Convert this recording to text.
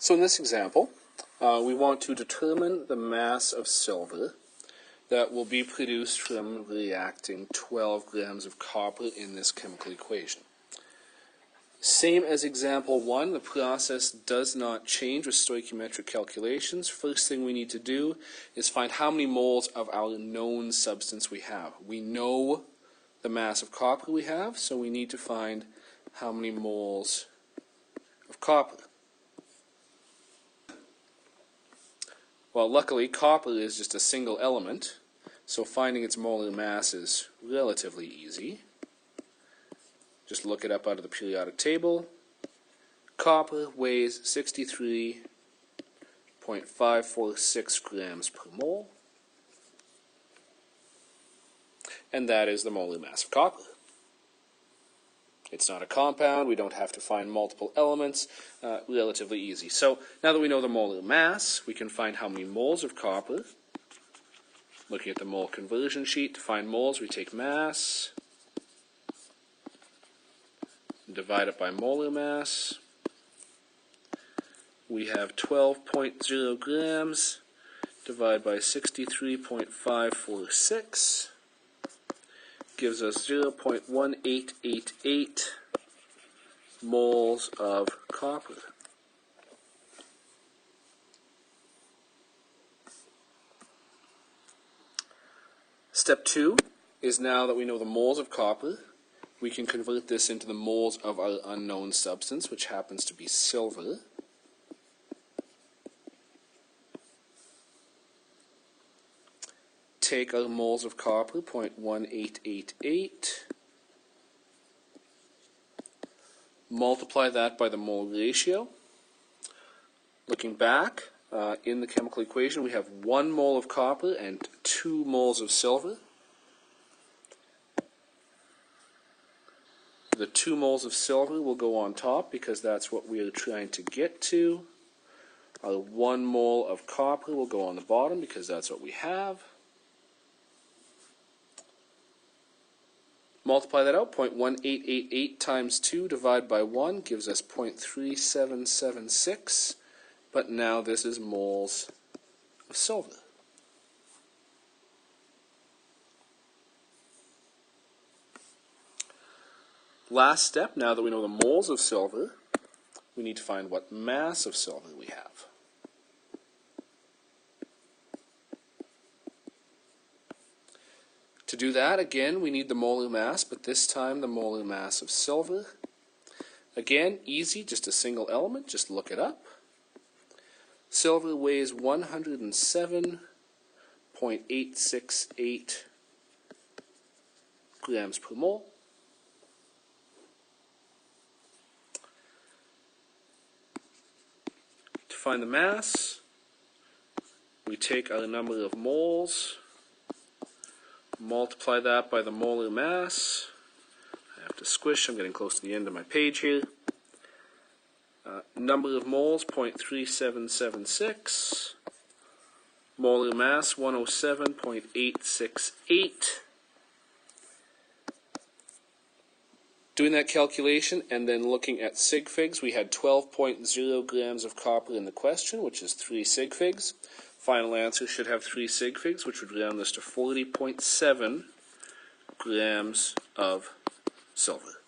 So in this example, we want to determine the mass of silver that will be produced from reacting 12 grams of copper in this chemical equation. Same as example 1, the process does not change with stoichiometric calculations. First thing we need to do is find how many moles of our known substance we have. We know the mass of copper we have, so we need to find how many moles of copper. Well, luckily, copper is just a single element, so finding its molar mass is relatively easy. Just look it up out of the periodic table. Copper weighs 63.546 grams per mole, and that is the molar mass of copper. It's not a compound, we don't have to find multiple elements, relatively easy. So now that we know the molar mass, we can find how many moles of copper. Looking at the mole conversion sheet, to find moles we take mass, and divide it by molar mass. We have 12.0 grams, divided by 63.546. Gives us 0.1888 moles of copper. Step 2 is, now that we know the moles of copper, we can convert this into the moles of our unknown substance, which happens to be silver. Take our moles of copper, 0.1888, multiply that by the mole ratio. Looking back, in the chemical equation we have 1 mole of copper and 2 moles of silver. The 2 moles of silver will go on top because that's what we are trying to get to. Our 1 mole of copper will go on the bottom because that's what we have. Multiply that out, 0.1888 times 2 divided by 1 gives us 0.3776, but now this is moles of silver. Last step, now that we know the moles of silver, we need to find what mass of silver we have. To do that, again, we need the molar mass, but this time the molar mass of silver. Again, easy, just a single element, just look it up. Silver weighs 107.868 grams per mole. To find the mass, we take our number of moles, multiply that by the molar mass. I have to squish, I'm getting close to the end of my page here. Number of moles, 0.3776. Molar mass, 107.868. Doing that calculation and then looking at sig figs, we had 12.0 grams of copper in the question, which is 3 sig figs. Final answer should have 3 sig figs, which would round this to 40.7 grams of silver.